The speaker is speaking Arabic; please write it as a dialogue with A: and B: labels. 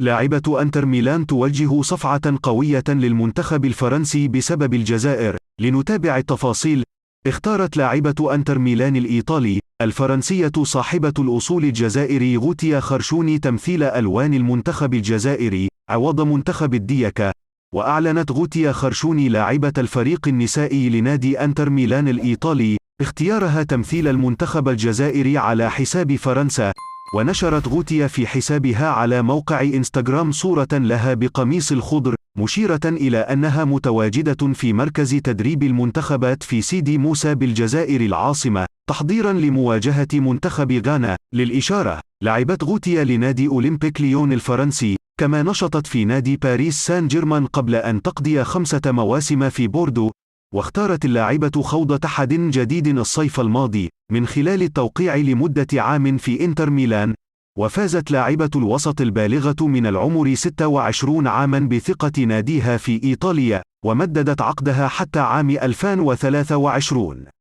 A: لاعبة أنتر ميلان توجه صفعة قوية للمنتخب الفرنسي بسبب الجزائر. لنتابع التفاصيل. اختارت لاعبة أنتر ميلان الإيطالي الفرنسية صاحبة الأصول الجزائري غوتيا خرشوني تمثيل ألوان المنتخب الجزائري عوض منتخب الديكا. وأعلنت غوتيا خرشوني لاعبة الفريق النسائي لنادي أنتر ميلان الإيطالي اختيارها تمثيل المنتخب الجزائري على حساب فرنسا. ونشرت غوتيا في حسابها على موقع إنستغرام صورة لها بقميص الخضر، مشيرة إلى أنها متواجدة في مركز تدريب المنتخبات في سيدي موسى بالجزائر العاصمة، تحضيرا لمواجهة منتخب غانا. للإشارة، لعبت غوتيا لنادي أولمبيك ليون الفرنسي، كما نشطت في نادي باريس سان جيرمان قبل أن تقضي 5 مواسم في بوردو. واختارت اللاعبة خوض تحد جديد الصيف الماضي، من خلال التوقيع لمدة عام في إنتر ميلان. وفازت لاعبة الوسط البالغة من العمر 26 عاما بثقة ناديها في إيطاليا، ومددت عقدها حتى عام 2023.